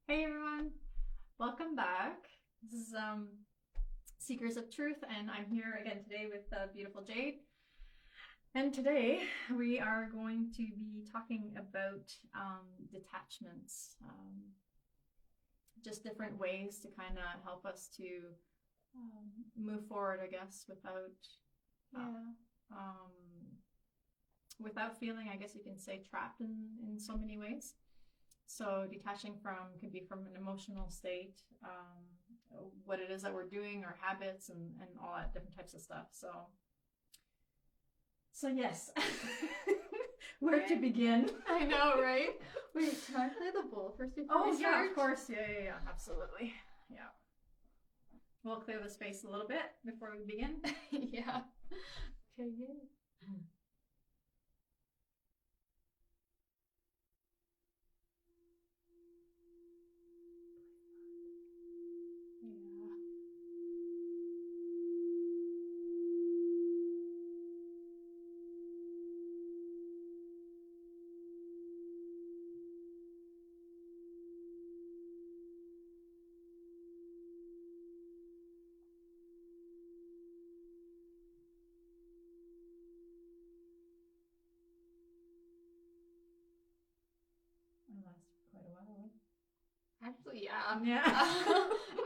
Hey everyone, welcome back. This is Seekers of Truth, and I'm here again today with beautiful Jade. And today we are going to be talking about detachments, just different ways to kind of help us to move forward, I guess, Yeah. without feeling, I guess you can say, trapped in so many ways. So detaching from could be from an emotional state, what it is that we're doing, our habits, and all that different types of stuff. So yes, where to begin? I know, right? Wait, can I play the bowl first before we Oh yeah, start? of course, yeah, absolutely, yeah. We'll clear the space a little bit before we begin. Yeah. Okay, yay. Yeah. It lasts for quite a while. Actually, yeah. Yeah.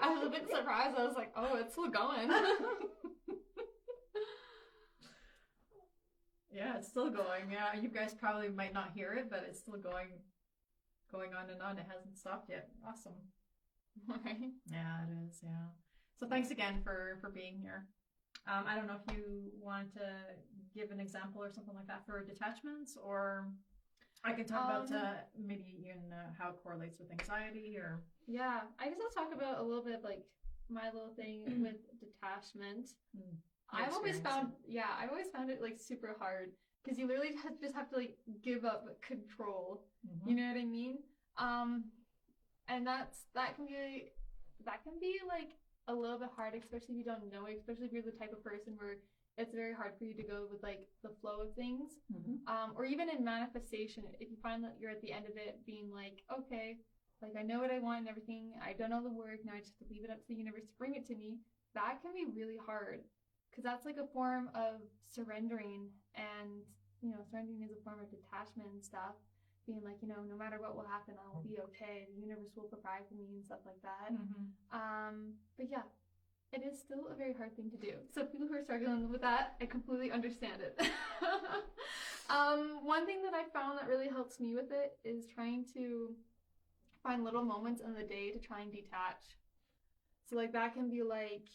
I was a bit surprised. I was like, oh, it's still going. Yeah, it's still going. Yeah, you guys probably might not hear it, but it's still going on and on. It hasn't stopped yet. Awesome. Right. Yeah, it is. Yeah. So thanks again for being here. I don't know if you wanted to give an example or something like that for detachments, or I can talk about maybe even how it correlates with anxiety, or Yeah, I guess I'll talk about a little bit of, like, my little thing with detachment. your I've always experience. found it like super hard because you literally just have to like give up control. You know what I mean? And that can be like a little bit hard, especially if you don't know, especially if you're the type of person where it's very hard for you to go with like the flow of things. Or even in manifestation, if you find that you're at the end of it being like, okay, like I know what I want and everything, I've done all the work, now I just have to leave it up to the universe to bring it to me. That can be really hard because that's like a form of surrendering, and surrendering is a form of detachment and stuff, being like, no matter what will happen, I'll be okay, the universe will provide for me and stuff like that. But yeah, it is still a very hard thing to do, so people who are struggling with that, I completely understand it. One thing that I found that really helps me with it is trying to find little moments in the day to try and detach. So like that can be like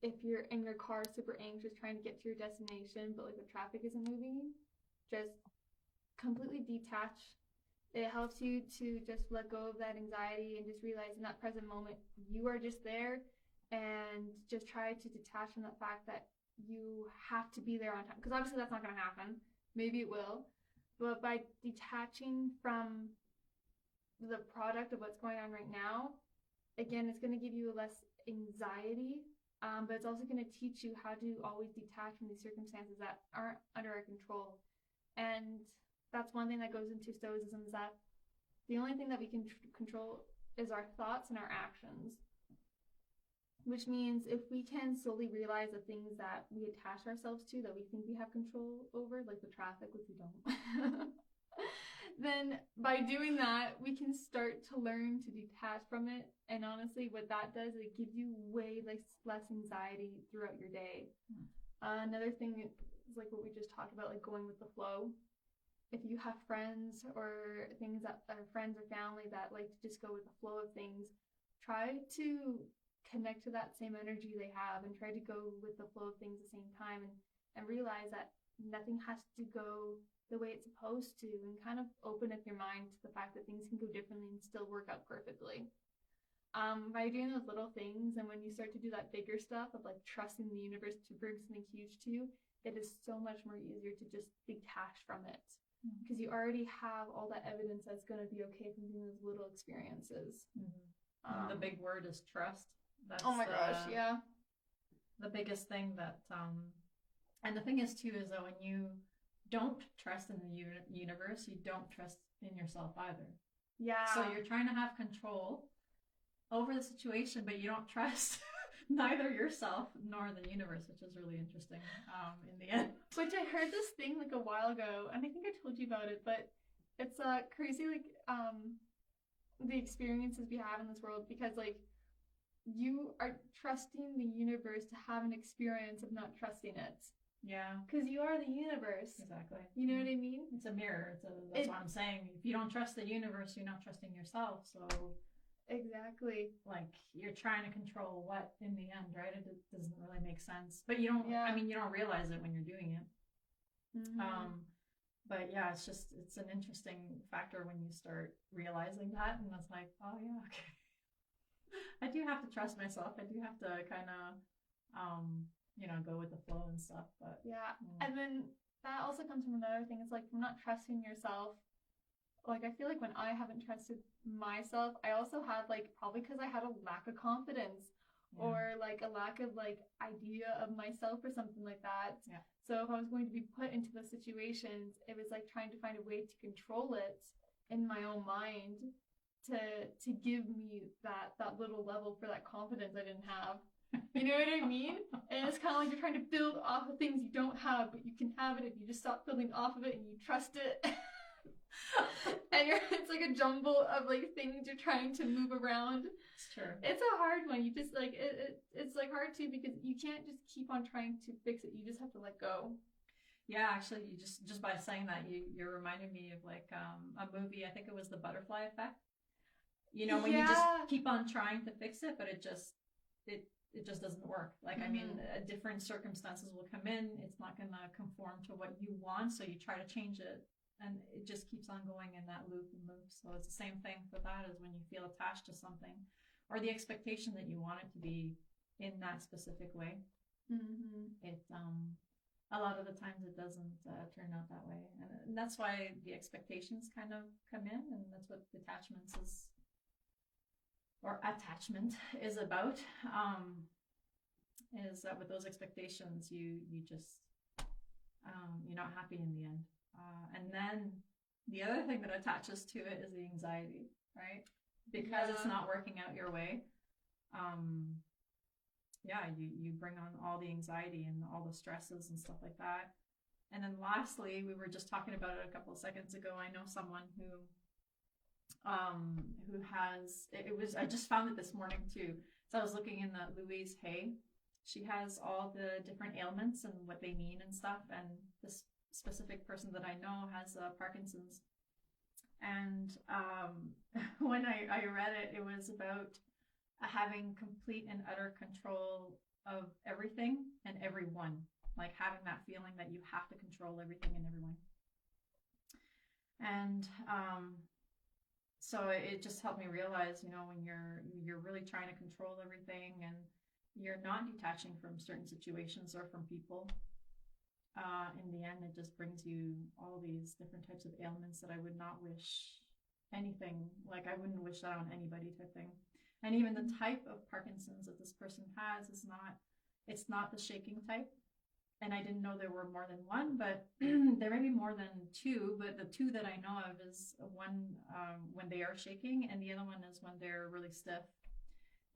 if you're in your car super anxious trying to get to your destination, but like the traffic isn't moving, just completely detach. It helps you to just let go of that anxiety and just realize in that present moment you are just there, and just try to detach from the fact that you have to be there on time, because obviously that's not going to happen. Maybe it will, but by detaching from the product of what's going on right now, again, it's going to give you less anxiety, but it's also going to teach you how to always detach from these circumstances that aren't under our control. And that's one thing that goes into stoicism, is that the only thing that we can control is our thoughts and our actions. Which means if we can slowly realize the things that we attach ourselves to that we think we have control over, like the traffic, which we don't, then by doing that, we can start to learn to detach from it. And honestly, what that does, it gives you way less anxiety throughout your day. Another thing is like what we just talked about, like going with the flow. If you have friends or things that are friends or family that like to just go with the flow of things, try to connect to that same energy they have and try to go with the flow of things at the same time, and realize that nothing has to go the way it's supposed to, and kind of open up your mind to the fact that things can go differently and still work out perfectly. By doing those little things, and when you start to do that bigger stuff of like trusting the universe to bring something huge to you, it is so much more easier to just detach from it, because you already have all that evidence that's going to be okay from doing those little experiences. The big word is trust. That's oh my gosh, yeah. The biggest thing that, and the thing is too, is that when you don't trust in the universe, you don't trust in yourself either. Yeah. So you're trying to have control, over the situation, but you don't trust neither yourself nor the universe, which is really interesting in the end. Which I heard this thing like a while ago, and I think I told you about it, but it's crazy, like the experiences we have in this world, because like you are trusting the universe to have an experience of not trusting it. Yeah. Because you are the universe. Exactly. You know what I mean? It's a mirror. That's what I'm saying. If you don't trust the universe, you're not trusting yourself. So exactly. Like you're trying to control what in the end, right? It doesn't really make sense. But you don't, I mean, you don't realize it when you're doing it. Mm-hmm. But yeah, it's an interesting factor when you start realizing that. And it's like, oh yeah, okay. I do have to trust myself. I do have to kind of, go with the flow and stuff. But yeah. And then that also comes from another thing. It's like from not trusting yourself. Like I feel like when I haven't trusted myself, I also had like probably because I had a lack of confidence or like a lack of like idea of myself or something like that. Yeah. So if I was going to be put into those situations, it was like trying to find a way to control it in my own mind to give me that little level for that confidence I didn't have. You know what I mean? And it's kind of like you're trying to build off of things you don't have, but you can have it if you just stop building off of it and you trust it. And it's like a jumble of like things you're trying to move around. It's true. It's a hard one. You just like it's like hard too because you can't just keep on trying to fix it. You just have to let go. Yeah, actually, you just by saying that, you're reminding me of like a movie. I think it was The Butterfly Effect. You know, when you just keep on trying to fix it, but it just doesn't work. Like, I mean, different circumstances will come in. It's not going to conform to what you want, so you try to change it, and it just keeps on going in that loop and loop. So it's the same thing for that as when you feel attached to something or the expectation that you want it to be in that specific way. It a lot of the times it doesn't turn out that way, and that's why the expectations kind of come in, and that's what attachment is about. Is that with those expectations you just you're not happy in the end, and then the other thing that attaches to it is the anxiety, right? Because it's not working out your way. You bring on all the anxiety and all the stresses and stuff like that. And then lastly, we were just talking about it a couple of seconds ago. I know someone who has, I just found it this morning too. So I was looking in the Louise Hay. She has all the different ailments and what they mean and stuff. And this specific person that I know has Parkinson's. And when I read it, it was about having complete and utter control of everything and everyone, like having that feeling that you have to control everything and everyone. And so it just helped me realize, when you're really trying to control everything and you're not detaching from certain situations or from people, in the end it just brings you all these different types of ailments that I would not wish anything, like I wouldn't wish that on anybody type thing. And even the type of Parkinson's that this person has it's not the shaking type. And I didn't know there were more than one, but there may be more than two. But the two that I know of is one when they are shaking, and the other one is when they're really stiff.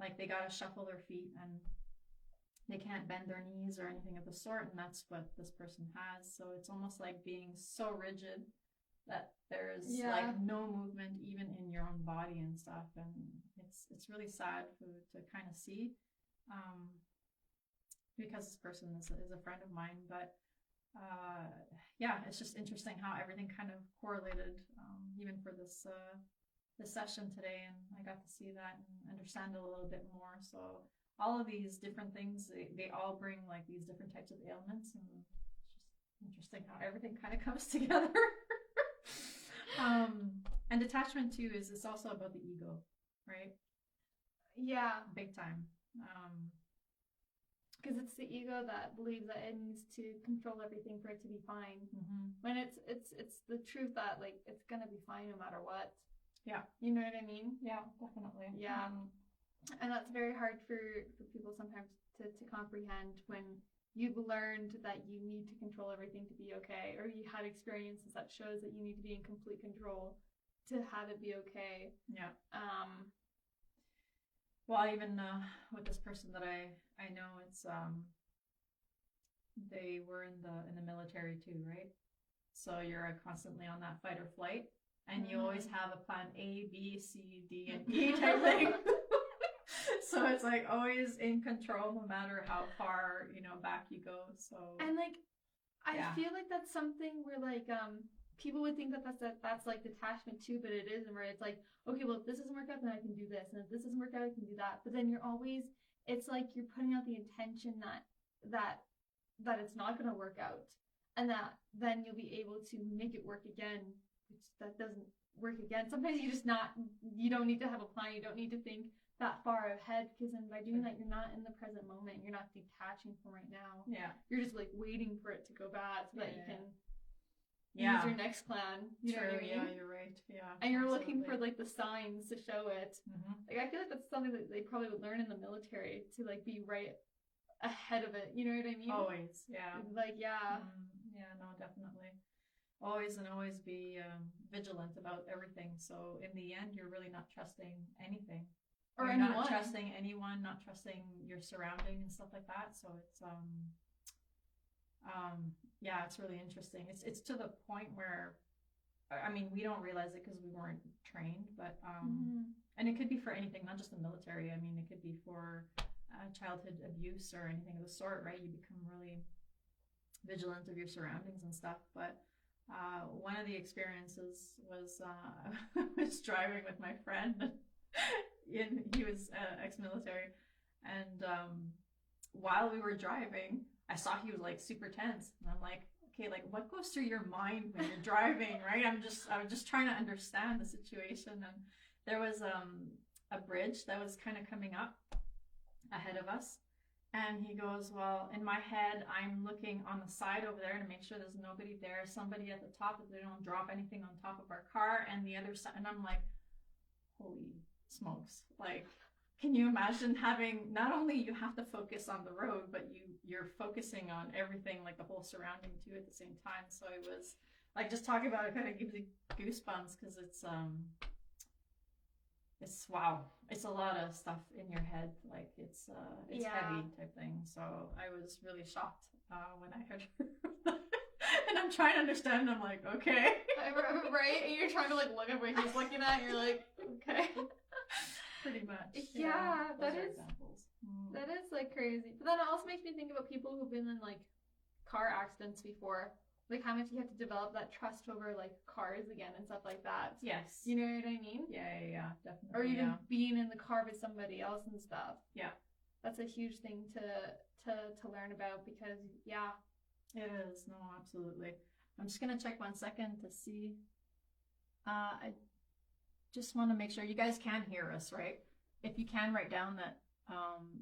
Like they gotta shuffle their feet and they can't bend their knees or anything of the sort. And that's what this person has. So it's almost like being so rigid that there's like no movement even in your own body and stuff. And it's really sad to kind of see. Because this person is a friend of mine, but it's just interesting how everything kind of correlated, even for this session today, and I got to see that and understand a little bit more. So all of these different things, they all bring like these different types of ailments, and it's just interesting how everything kind of comes together. And detachment too it's also about the ego, right? Yeah, big time. Because it's the ego that believes that it needs to control everything for it to be fine. When it's the truth that like it's gonna be fine no matter what. Yeah, you know what I mean? Yeah, definitely. Yeah, and that's very hard for people sometimes to comprehend when you've learned that you need to control everything to be okay, or you had experiences that shows that you need to be in complete control to have it be okay. Yeah. Well, even with this person that I know, it's they were in the military too, right? So you're constantly on that fight or flight, and you always have a plan A, B, C, D, and E type thing. So it's like always in control, no matter how far back you go. So and like I feel like that's something where like people would think that that's like detachment too, but it isn't. Right? It's like, okay, well, if this doesn't work out, then I can do this, and if this doesn't work out, I can do that. But then you're always, it's like you're putting out the intention that it's not going to work out, and that then you'll be able to make it work again, which that doesn't work again. Sometimes you don't need to have a plan. You don't need to think that far ahead, because then by doing that, you're not in the present moment. You're not detaching from right now. Yeah. You're just like waiting for it to go bad so that you can use your next plan. You know what I mean? Yeah, you're right. Yeah. And you're looking for like the signs to show it. Like I feel like that's something that they probably would learn in the military, to like be right ahead of it. You know what I mean? Always. Yeah. Like yeah. Yeah. No, definitely. Always be vigilant about everything. So in the end, you're really not trusting anything. Or you're anyone. Not trusting anyone, not trusting your surrounding and stuff like that. So it's yeah, it's really interesting. It's to the point where, I mean, we don't realize it because we weren't trained, but and it could be for anything, not just the military. I mean, it could be for childhood abuse or anything of the sort, right? You become really vigilant of your surroundings and stuff. But one of the experiences was I was driving with my friend. He was ex-military, and while we were driving, I saw he was like super tense, and I'm like, okay, like what goes through your mind when you're driving, right? I was just trying to understand the situation, and there was a bridge that was kind of coming up ahead of us, and he goes, well, in my head, I'm looking on the side over there to make sure there's nobody there, somebody at the top, that they don't drop anything on top of our car, and the other side, and I'm like, holy smokes, like, can you imagine having, not only you have to focus on the road, but you're focusing on everything, like the whole surrounding too at the same time. So it was like, just talking about it kind of gives you goosebumps, because it's wow, it's a lot of stuff in your head, like it's heavy type thing. So I was really shocked when I heard and I'm trying to understand, and I'm like, okay. Right? And you're trying to like look at what he's looking at, and you're like, okay. Pretty much. Yeah, that is examples. That is like crazy. But then it also makes me think about people who've been in like car accidents before. Like how much you have to develop that trust over like cars again and stuff like that. Yes. You know what I mean? Yeah, definitely. Or even being in the car with somebody else and stuff. Yeah. That's a huge thing to learn about, because yeah. It is. No, absolutely. I'm just gonna check 1 second to see. I just want to make sure you guys can hear us, right? If you can, write down that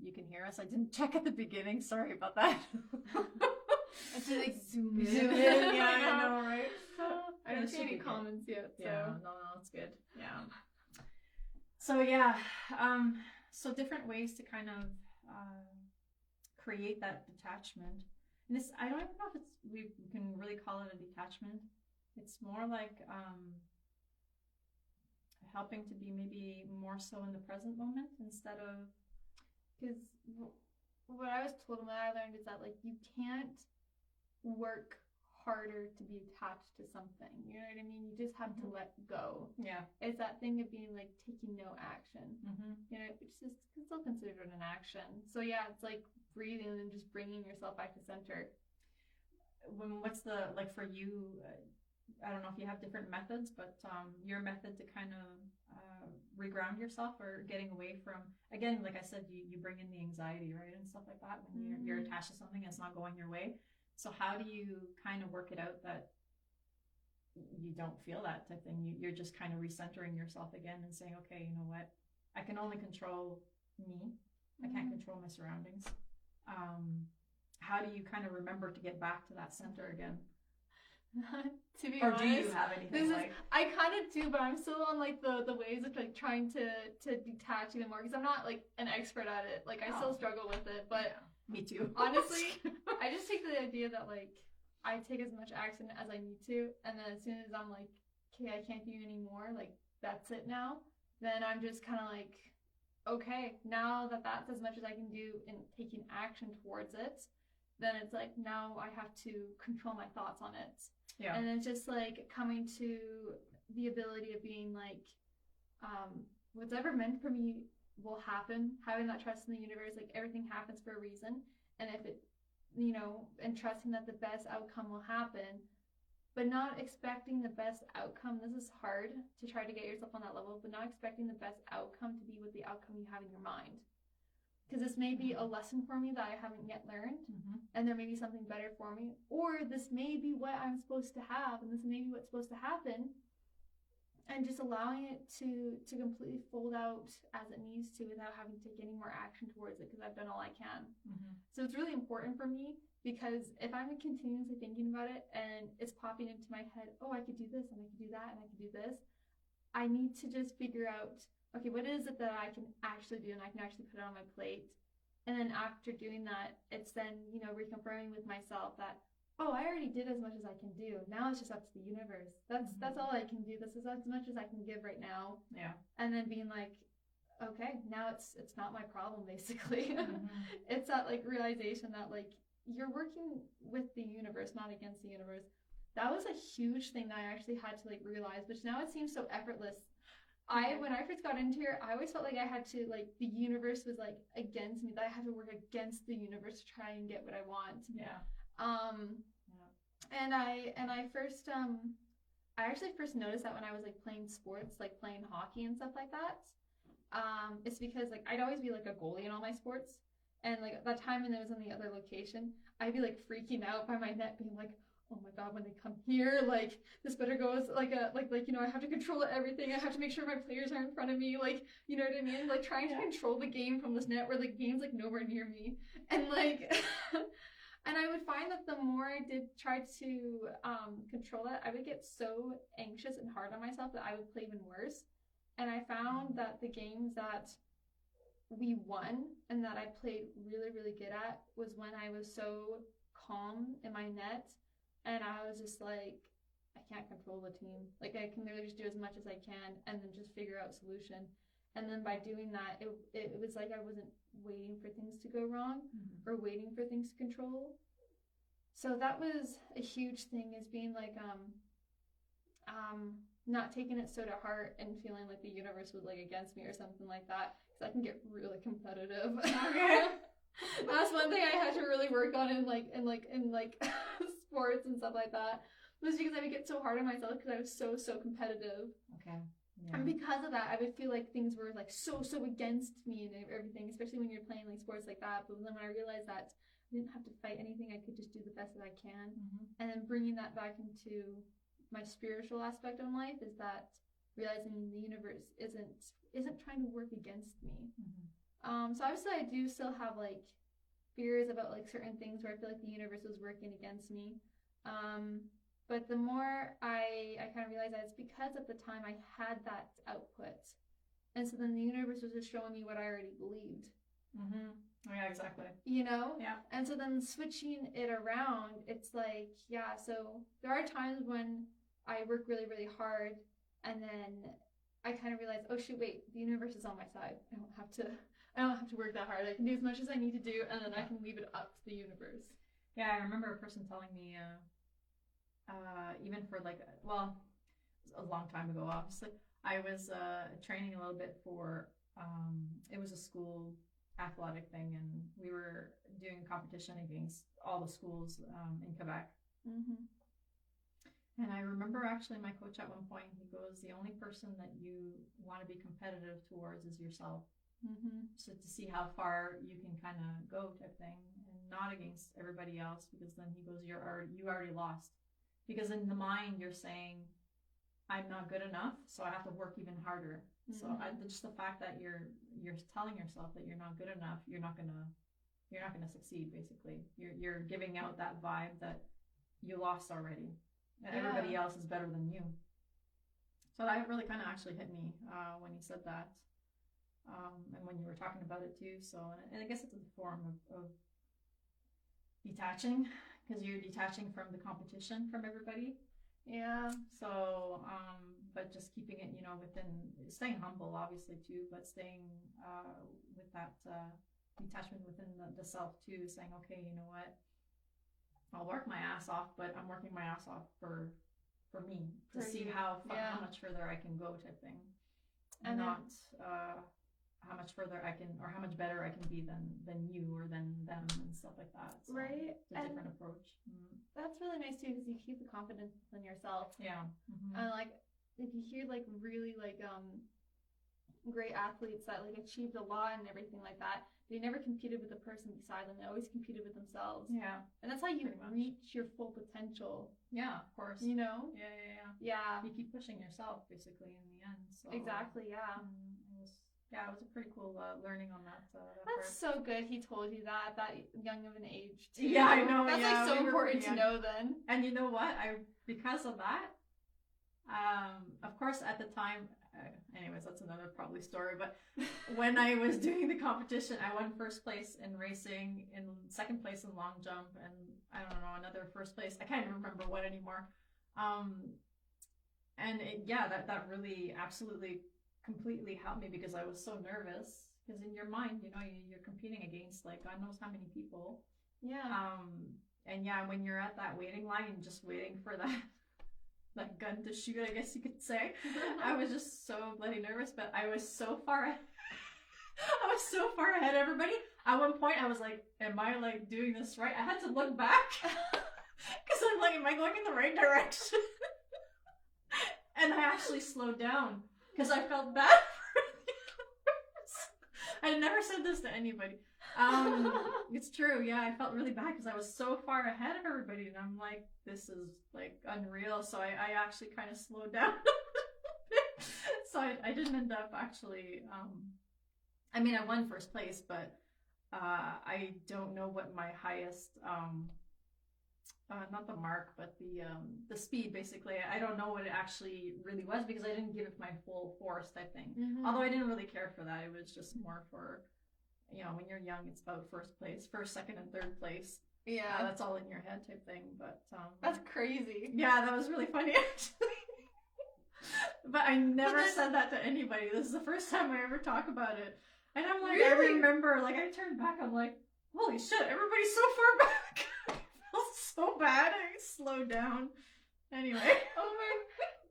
you can hear us. I didn't check at the beginning. Sorry about that. I have to like zoom in. Yeah, I know, right? I don't see any comments yet. So. Yeah, no, it's good. Yeah. So yeah, so different ways to kind of create that detachment. And this, I don't even know if we can really call it a detachment. It's more like helping to be maybe more so in the present moment instead of, because what I was told and what I learned is that like you can't work harder to be attached to something. You know what I mean? You just have to let go. Yeah. It's that thing of being like taking no action. You know, which is still considered an action. So yeah, it's like breathing and just bringing yourself back to center. What's the, like for you, I don't know if you have different methods, but your method to kind of reground yourself or getting away from, again, like I said, you bring in the anxiety, right, and stuff like that when you're attached to something and it's not going your way. So how do you kind of work it out that you don't feel that type thing? You're just kind of recentering yourself again and saying, okay, you know what, I can only control me. I can't control my surroundings. How do you kind of remember to get back to that center again? To be or honest, do you have anything I kind of do, but I'm still on like the ways of like trying to detach even more, because I'm not like an expert at it. Like I still struggle with it, but me too. Honestly, I just take the idea that like I take as much action as I need to, and then as soon as I'm like, okay, I can't do anymore, like that's it now, then I'm just kind of like okay, now that that's as much as I can do in taking action towards it, then it's like now I have to control my thoughts on it. Yeah. And it's just like coming to the ability of being like, whatever meant for me will happen. Having that trust in the universe, like everything happens for a reason. And if it, and trusting that the best outcome will happen, but not expecting the best outcome. This is hard to try to get yourself on that level, but not expecting the best outcome to be with the outcome you have in your mind. Because this may be a lesson for me that I haven't yet learned, and there may be something better for me, or this may be what I'm supposed to have, and this may be what's supposed to happen, and just allowing it to completely fold out as it needs to without having to take any more action towards it, because I've done all I can. So it's really important for me, because if I'm continuously thinking about it and it's popping into my head, oh, I could do this and I could do that and I could do this, I need to just figure out, okay, what is it that I can actually do and I can actually put it on my plate. And then after doing that, it's then, reconfirming with myself that, oh, I already did as much as I can do. Now it's just up to the universe. That's all I can do. This is as much as I can give right now. Yeah. And then being like, okay, now it's not my problem, basically. It's that like realization that like you're working with the universe, not against the universe. That was a huge thing that I actually had to like realize, which now it seems so effortless. When I first got into here, I always felt like I had to, like, the universe was like against me, that I had to work against the universe to try and get what I want. Yeah. And I first I actually first noticed that when I was like playing sports, like playing hockey and stuff like that. It's because like I'd always be like a goalie in all my sports, and like at that time when it was in the other location, I'd be like freaking out by my net, being like, oh my god, when they come here, like this better go as like I have to control everything. I have to make sure my players are in front of me, like, you know what I mean? Like trying to control the game from this net where the game's like nowhere near me, and like. And I would find that the more I did try to control it, I would get so anxious and hard on myself that I would play even worse. And I found that the games that we won and that I played really, really good at was when I was so calm in my net, and I was just like, I can't control the team. Like I can really just do as much as I can and then just figure out a solution. And then by doing that, it was like I wasn't waiting for things to go wrong or waiting for things to control. So that was a huge thing, is being like not taking it so to heart and feeling like the universe was like against me or something like that, because I can get really competitive. Okay. That's one thing I had to really work on in sports and stuff like that, was because I would get so hard on myself because I was so competitive. Okay. Yeah. And because of that, I would feel like things were like so against me and everything, especially when you're playing like sports like that. But then when I realized that I didn't have to fight anything, I could just do the best that I can. And then bringing that back into my spiritual aspect of life is that realizing the universe isn't trying to work against me. So obviously I do still have like fears about like certain things where I feel like the universe was working against me. But the more I kind of realized that it's because at the time I had that output. And so then the universe was just showing me what I already believed. Oh, yeah, exactly. You know? Yeah. And so then switching it around, it's like, yeah, so there are times when I work really, really hard, and then I kind of realize, oh shoot, wait, the universe is on my side. I don't have to work that hard. I can do as much as I need to do, and then I can leave it up to the universe. Yeah, I remember a person telling me, even for like, well, a long time ago, obviously, I was training a little bit for, it was a school athletic thing, and we were doing a competition against all the schools in Quebec. And I remember actually my coach at one point, he goes, the only person that you want to be competitive towards is yourself. So to see how far you can kind of go type thing, and not against everybody else, because then he goes, you already lost. Because in the mind you're saying, I'm not good enough, so I have to work even harder. So just the fact that you're telling yourself that you're not good enough, you're not gonna succeed. Basically, you're giving out that vibe that you lost already. That everybody else is better than you. So that really kind of actually hit me when you said that, and when you were talking about it too. So, and I guess it's a form of detaching, because you're detaching from the competition from everybody. Yeah. So but just keeping it, within, staying humble, obviously too, but staying with that detachment within the self too, saying, okay, you know what, I'll work my ass off, but I'm working my ass off for me to see how much further I can go, type thing, and not how much further I can, or how much better I can be than you or than them and stuff like that. So right. It's a different approach. That's really nice too, because you keep the confidence in yourself. Yeah. And like, if you hear like really like great athletes that like achieved a lot and everything like that, they never competed with the person beside them. They always competed with themselves. Yeah. And that's how you reach your full potential. Yeah, of course. You know? Yeah. You keep pushing yourself basically in the end. So exactly. Yeah. It was a pretty cool learning on that. That's part. So good. He told you that young of an age too. Yeah, I know. That's like so important to know then. And you know what? Because of that, of course at the time, anyways, that's another probably story, but when I was doing the competition, I won first place in racing, in second place in long jump, and I don't know, another first place. I can't even remember what anymore. And that really absolutely completely helped me, because I was so nervous, because in your mind, you're competing against like God knows how many people. And when you're at that waiting line, just waiting for that gun to shoot, I guess you could say, I was just so bloody nervous, but I was so far ahead. I was so far ahead of everybody. At one point I was like, am I like doing this right? I had to look back because I'm like, am I going in the right direction? And I actually slowed down because I felt bad for I never said this to anybody. It's true. Yeah, I felt really bad because I was so far ahead of everybody, and I'm like, this is like unreal. So I actually kind of slowed down. So I didn't end up actually. I mean, I won first place, but I don't know what my highest. Not the mark, but the speed, basically. I don't know what it actually really was, because I didn't give it my full force, type thing. Although I didn't really care for that. It was just more for, when you're young, it's about first place, first, second, and third place. Yeah. That's all in your head, type thing. But that's crazy. Yeah, that was really funny, actually. But I never said that to anybody. This is the first time I ever talk about it. And I'm like, really? I remember, like, I turned back, I'm like, holy shit, everybody's so far back. So bad, I slowed down. Anyway. Oh my,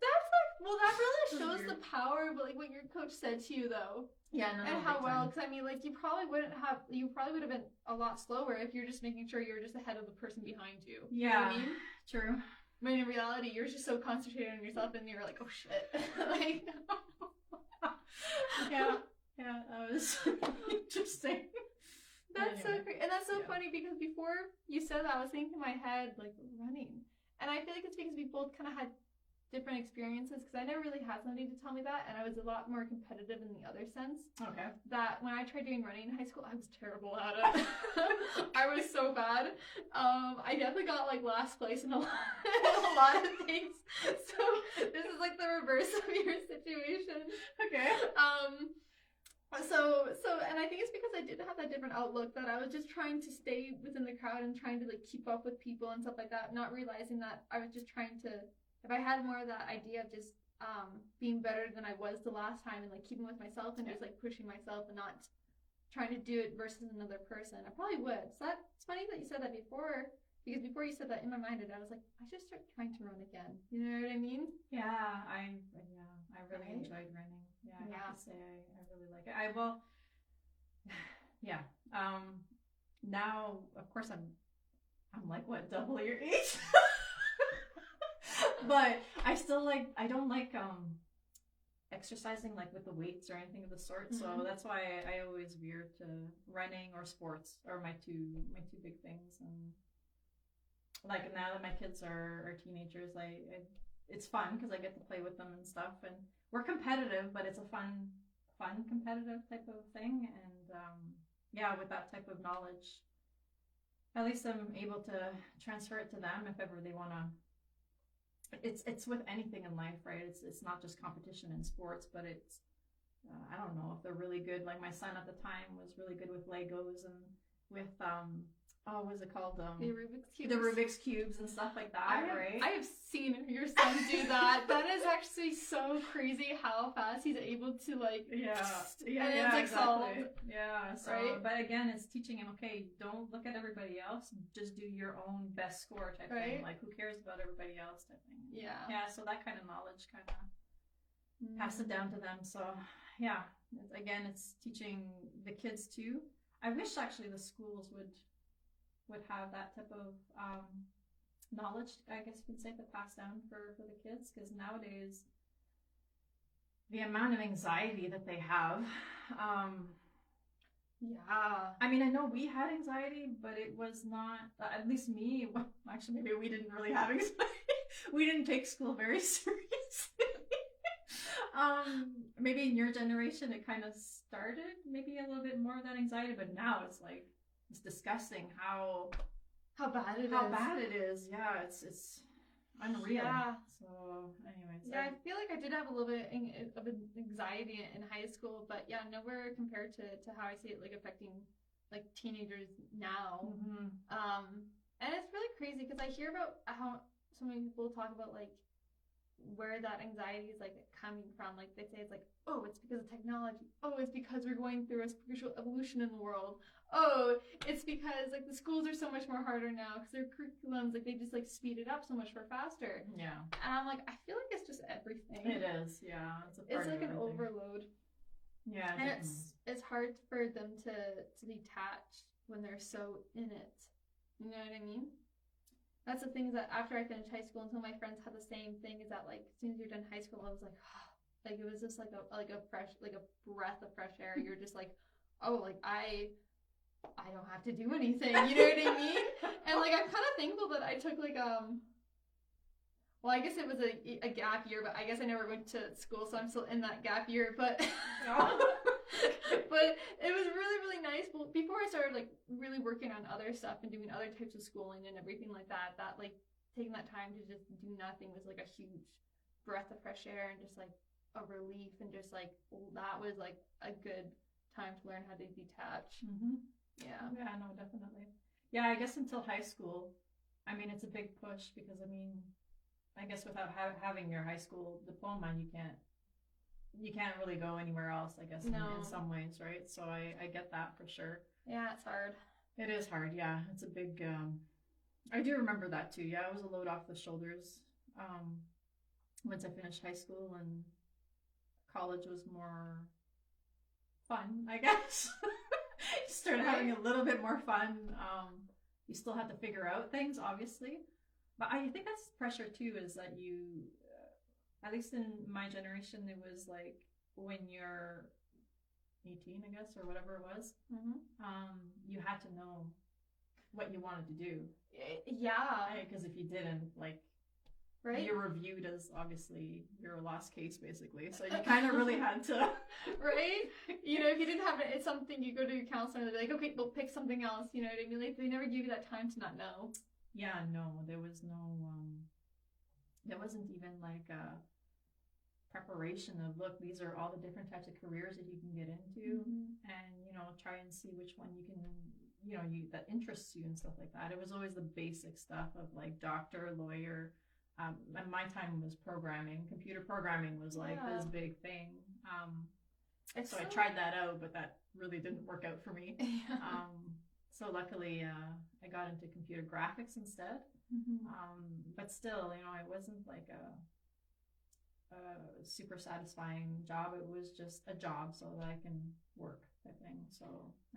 that's like, well, that really shows the power of like what your coach said to you, though. Yeah, no, and how well, because I mean, like, you probably would have been a lot slower if you're just making sure you're just ahead of the person behind you. Yeah, you know what I mean? True. I mean, in reality, you're just so concentrated on yourself, and you're like, oh shit, like. Yeah, that was interesting. That's so great. And that's so funny, because before you said that, I was thinking in my head, like, running. And I feel like it's because we both kind of had different experiences, because I never really had somebody to tell me that, and I was a lot more competitive in the other sense. Okay. That when I tried doing running in high school, I was terrible at it. I was so bad. I definitely got, like, last place in a lot of things. So this is, like, the reverse of your situation. Okay. So, and I think it's because I did have that different outlook, that I was just trying to stay within the crowd and trying to like keep up with people and stuff like that, not realizing that I was just trying to, if I had more of that idea of just being better than I was the last time, and like keeping with myself and just like pushing myself and not trying to do it versus another person, I probably would. So it's funny that you said that before, because before you said that, in my mind, I was like, I should start trying to run again. You know what I mean? Yeah, I really enjoyed running. Yeah, I have to say I really like it. Now, of course, I'm like, what, double your age? But I still I don't like exercising like with the weights or anything of the sort. So that's why I always veer to running or sports are my two big things. And like now that my kids are teenagers, it's fun because I get to play with them and stuff, and we're competitive, but it's a fun competitive type of thing. And with that type of knowledge, at least I'm able to transfer it to them if ever they want to. It's with anything in life, right? It's not just competition in sports, but it's I don't know if they're really good. Like my son at the time was really good with Legos and with oh, what's it called? The Rubik's Cube. The Rubik's Cubes and stuff like that, right? I have seen your son do that. That is actually so crazy how fast he's able to like. Yeah, and it's like exactly. solved. Yeah, so right? But again, it's teaching him. Okay, don't look at everybody else. Just do your own best score type thing. Like, who cares about everybody else type thing. Yeah. Yeah. So that kind of knowledge kind of pass it down to them. So yeah, again, it's teaching the kids too. I wish actually the schools would have that type of knowledge, I guess you could say, to pass down for the kids, because nowadays the amount of anxiety that they have. Yeah. I mean, I know we had anxiety, but it was not, at least me, well, actually, maybe we didn't really have anxiety. We didn't take school very seriously. Maybe in your generation it kind of started, maybe a little bit more of that anxiety, but now it's like, it's disgusting how bad it is. How bad it is. Yeah, it's unreal. Yeah. So, anyways. Yeah, I feel like I did have a little bit of anxiety in high school, but yeah, nowhere compared to how I see it like affecting like teenagers now. Mm-hmm. And it's really crazy because I hear about how so many people talk about like where that anxiety is like coming from. Like they say it's like, oh, it's because of technology. Oh, it's because we're going through a spiritual evolution in the world. Oh, it's because like the schools are so much more harder now because their curriculums like they just like speed it up so much more faster. Yeah. And I'm like, I feel like it's just everything. It is, yeah. It's like an overload. Yeah. And it's hard for them to detach when they're so in it. You know what I mean? That's the thing, is that after I finished high school, until my friends had the same thing, is that like as soon as you're done high school, I was like, oh, like it was just like a fresh, like a breath of fresh air. You're just like, oh, like I don't have to do anything. You know what I mean? And like I'm kind of thankful that I took like well, I guess it was a gap year, but I guess I never went to school, so I'm still in that gap year. But but it was really, really nice. Well, before I started like really working on other stuff and doing other types of schooling and everything like that, that like taking that time to just do nothing was like a huge breath of fresh air and just like a relief, and just like that was like a good time to learn how to detach. Mm-hmm. Yeah. Yeah, no, definitely. Yeah, I guess until high school, I mean, it's a big push because, I mean, I guess without having your high school diploma, you can't really go anywhere else, I guess, in some ways, right? So I get that for sure. Yeah, it's hard. It is hard, yeah. It's a big, I do remember that too. Yeah, it was a load off the shoulders once I finished high school, and college was more fun, I guess. You started having a little bit more fun. You still had to figure out things, obviously. But I think that's pressure too, is that you, at least in my generation, it was like when you're 18, I guess, or whatever it was, you had to know what you wanted to do. Yeah. Because if you didn't, like, you're reviewed as, obviously, you're a lost case, basically. So you kind of really had to. Right? You know, if you didn't have it, it's something, you go to your counselor and they're like, okay, we'll pick something else. You know what I mean? Like, they never give you that time to not know. Yeah, no, there was no, there wasn't even like a preparation of, look, these are all the different types of careers that you can get into, and, you know, try and see which one you can, you know, that interests you and stuff like that. It was always the basic stuff of like doctor, lawyer. And my time was programming. Computer programming was like this big thing. So I tried that out, but that really didn't work out for me. So luckily, I got into computer graphics instead. But still, you know, it wasn't like a super satisfying job. It was just a job so that I can work type thing. So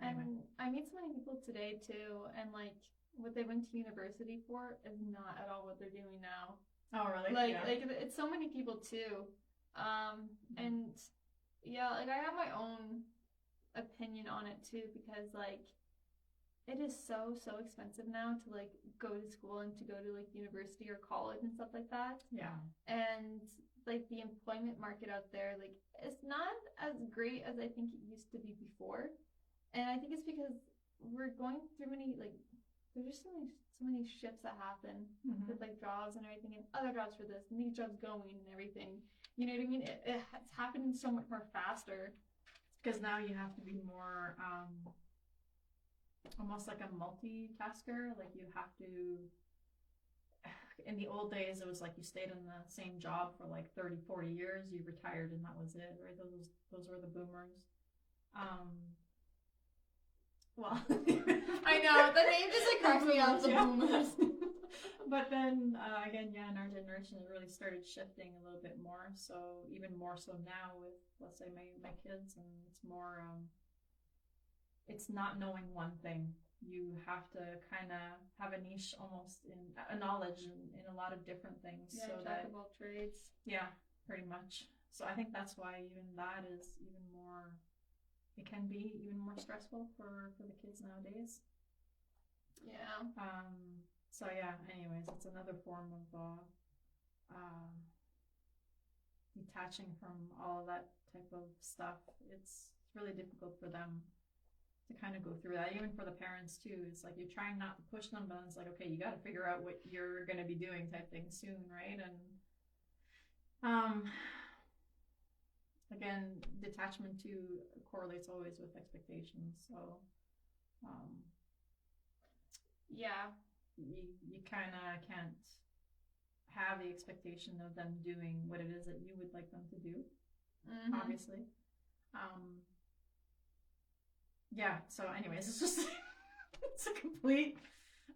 anyway. And I meet so many people today too, and like what they went to university for is not at all what they're doing now. Oh, really? Like it's so many people too. And yeah, like I have my own opinion on it too, because like it is so expensive now to like go to school and to go to like university or college and stuff like that. Yeah. And like the employment market out there, like it's not as great as I think it used to be before. And I think it's because we're going through there's just so many shifts that happen with like jobs and everything, and other jobs for this and these jobs going and everything. You know what I mean? It's happening so much more faster. Because now you have to be more almost like a multitasker. Like you have to, in the old days, it was like you stayed in the same job for like 30, 40 years, you retired and that was it, right? Those were the boomers. Well, I know the name just like cracks me up. The yeah. boomers. But then again, yeah, in our generation, it really started shifting a little bit more. So even more so now with, let's say, my kids, and it's more, it's not knowing one thing. You have to kind of have a niche, almost in a knowledge in a lot of different things. Yeah, so jack that, of all trades. yeah, pretty much. So I think that's why even that is even more. It can be even more stressful for the kids nowadays. Yeah. So yeah. Anyways, it's another form of detaching from all of that type of stuff. It's really difficult for them to kind of go through that. Even for the parents too. It's like you're trying not to push them, but it's like, okay, you got to figure out what you're going to be doing type thing soon, right? And again, detachment too correlates always with expectations. So yeah, you kind of can't have the expectation of them doing what it is that you would like them to do, obviously. Yeah, so anyways, it's just it's a complete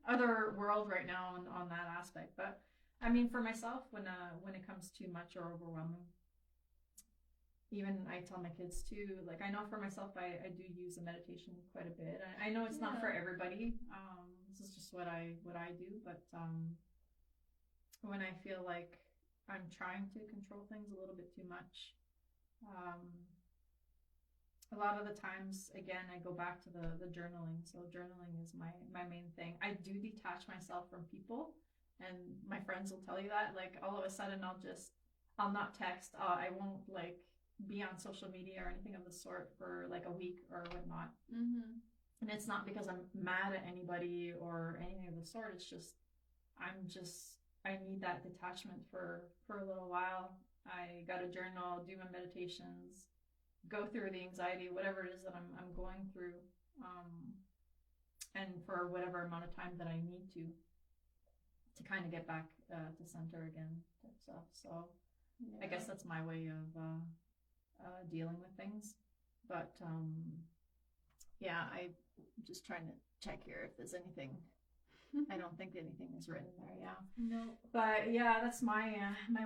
other world right now on that aspect. But I mean, for myself, when it comes too much or overwhelming, even I tell my kids too, like I know for myself, I do use the meditation quite a bit. I know it's not for everybody. This is just what I do, but when I feel like I'm trying to control things a little bit too much, a lot of the times, again, I go back to the journaling. So journaling is my main thing. I do detach myself from people, and my friends will tell you that. Like all of a sudden, I'll not text. I won't like be on social media or anything of the sort for like a week or whatnot. And it's not because I'm mad at anybody or anything of the sort. It's just I need that detachment for a little while. I got to journal, do my meditations, go through the anxiety, whatever it is that I'm going through, and for whatever amount of time that I need to kind of get back to center again, type stuff. So I guess that's my way of dealing with things. But yeah, I'm just trying to check here if there's anything. I don't think anything is written there. Yeah. No. But yeah, that's my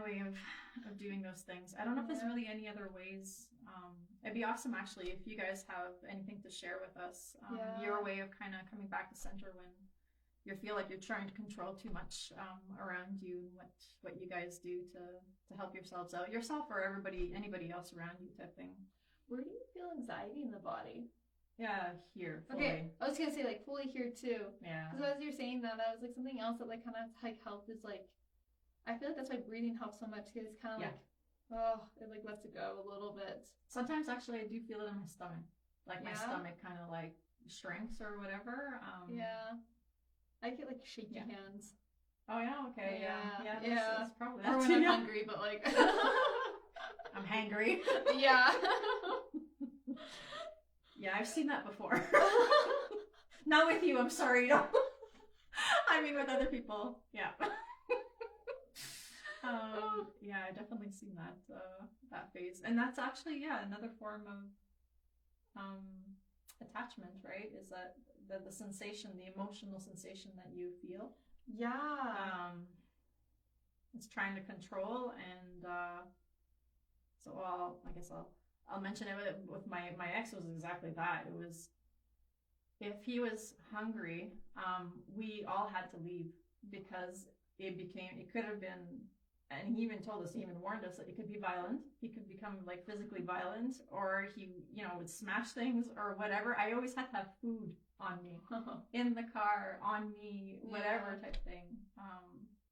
way of doing those things. I don't know if there's really any other ways. It'd be awesome actually if you guys have anything to share with us. Your way of kind of coming back to center when you feel like you're trying to control too much around you, and what you guys do to help yourselves out, yourself or anybody else around you, type thing. Where do you feel anxiety in the body? Yeah, here. Fully. Okay, I was gonna say like fully here too. Yeah. Because as you're saying that was like something else that like kind of like helped is like, I feel like that's why breathing helps so much because it's kind of like, oh, it like lets it go a little bit. Sometimes actually I do feel it in my stomach, like my stomach kind of like shrinks or whatever. Yeah, I get like shaky hands. Oh yeah, okay, yeah. That's probably that. Or when I'm hungry, but like I'm hangry. Yeah. Yeah, I've seen that before. Not with you, I'm sorry. I mean with other people. Yeah. Yeah, I definitely seen that phase. And that's actually, another form of attachment, right? Is that the sensation, the emotional sensation that you feel. Yeah. It's trying to control, and so I guess I'll mention it with my ex. Was exactly that. It was, if he was hungry, we all had to leave because it could have been, and he even told us, he even warned us that it could be violent. He could become like physically violent, or he, would smash things or whatever. I always had to have food on me, in the car, on me, whatever type thing.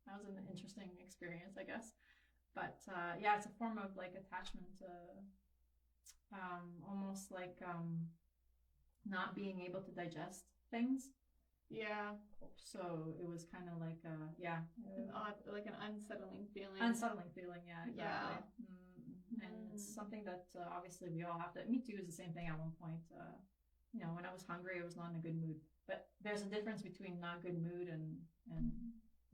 That was an interesting experience, I guess. But it's a form of like attachment to, almost like not being able to digest things. Yeah. So it was kind of like an odd, like an unsettling feeling. Yeah, exactly. Yeah. And it's something that obviously we all have to. Me too is the same thing at one point. When I was hungry, I was not in a good mood. But there's a difference between not good mood and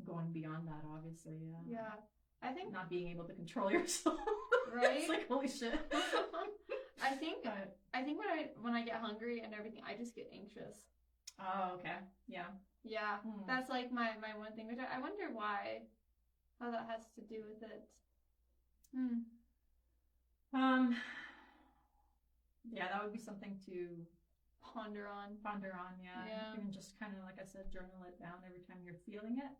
going beyond that, obviously. Yeah. I think not being able to control yourself. Right? It's like, holy shit. I think when I get hungry and everything, I just get anxious. Oh, okay. Yeah. Yeah. That's like my one thing, which I wonder why, how that has to do with it. Yeah, that would be something to ponder on. Yeah. You can just kind of, like I said, journal it down every time you're feeling it.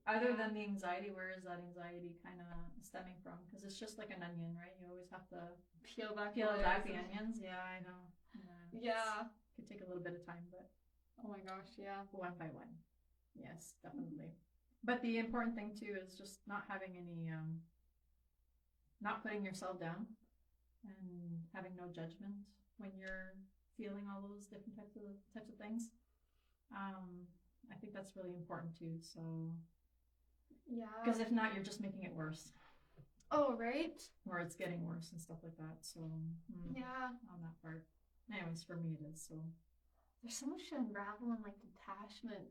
Other than the anxiety, where is that anxiety kind of stemming from? Because it's just like an onion, right? You always have to peel back the onions. Yeah, I know. Yeah. It could take a little bit of time, but oh my gosh, yeah. One by one. Yes, definitely. But the important thing too is just not having any, not putting yourself down and having no judgment when you're feeling all those different types of things. I think that's really important too. So yeah, because if not, you're just making it worse. Oh, right. Or it's getting worse and stuff like that. So yeah, on that part. Anyways, for me it is. So there's so much to unravel in like detachment.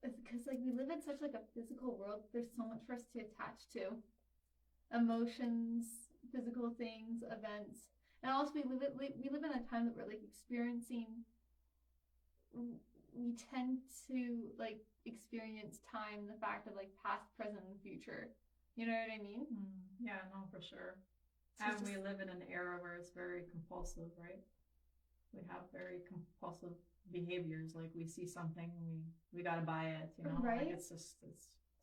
Because like we live in such like a physical world. There's so much for us to attach to. Emotions, physical things, events, and also we live in a time that we're like experiencing. We tend to like experience time, the fact of like past, present, and future. You know what I mean? Yeah, no, for sure. And we live in an era where it's very compulsive, right? We have very compulsive behaviors. Like we see something, we gotta buy it. You know, right? Like it's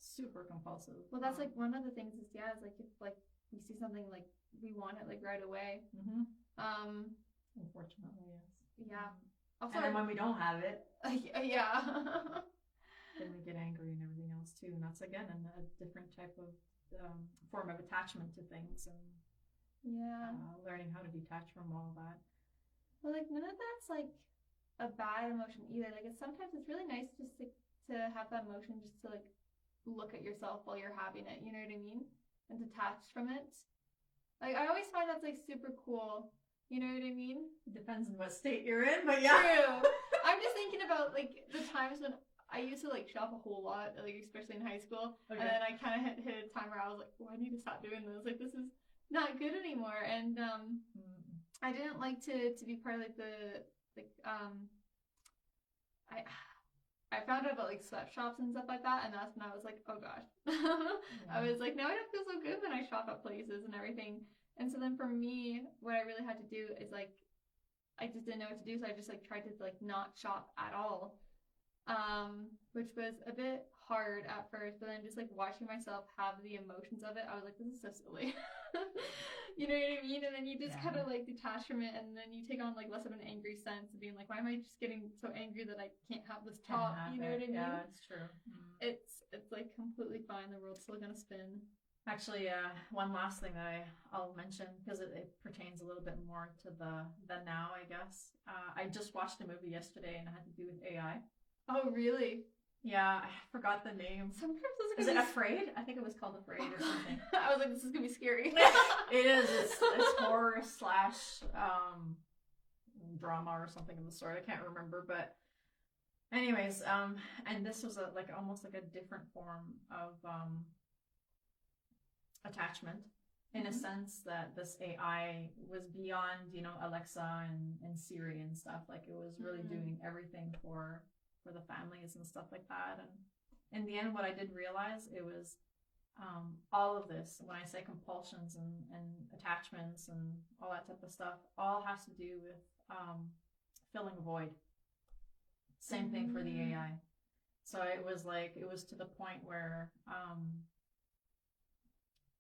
super compulsive. Well, that's like one of the things is is like if like we see something like we want it like right away. Unfortunately, yes. Yeah. Also, and then when we don't have it, yeah. then we get angry and everything else too. And that's again a different type of form of attachment to things and learning how to detach from all that. Well, like none of that's like a bad emotion either. Like sometimes it's really nice just to have that emotion, just to like look at yourself while you're having it. You know what I mean? And detach from it. Like I always find that's like super cool. You know what I mean? It depends on what state you're in, but yeah. True. I'm just thinking about like the times when I used to like shop a whole lot, like especially in high school, and then I kind of hit a time where I was like, "Oh, I need to stop doing this. Like this is not good anymore." And I didn't like to be part of like the I found out about like sweatshops and stuff like that, and that's when I was like, "Oh gosh," I was like, "Now I don't feel so good when I shop at places and everything." And so then for me, what I really had to do is like, I just didn't know what to do, so I just like tried to like not shop at all, which was a bit hard at first. But then just like watching myself have the emotions of it, I was like, this is so silly. You know what I mean? And then you just kind of like detach from it, and then you take on like less of an angry sense of being like, why am I just getting so angry that I can't have this top? You know what I mean? Yeah, it's true. It's like completely fine. The world's still gonna spin. Actually, one last thing that I'll mention, because it pertains a little bit more to the now, I guess. I just watched a movie yesterday and it had to do with AI. Oh, really? Yeah, I forgot the name. Sometimes is it Afraid? I think it was called Afraid or something. I was like, this is gonna be scary. It is. It's horror / drama or something of the sort. I can't remember, but anyways, and this was almost like a different form of attachment, in a sense that this AI was beyond, Alexa and Siri and stuff. Like it was really doing everything for the families and stuff like that. And in the end, what I did realize, it was all of this, when I say compulsions and attachments and all that type of stuff, all has to do with filling a void. Same thing for the AI. So it was to the point where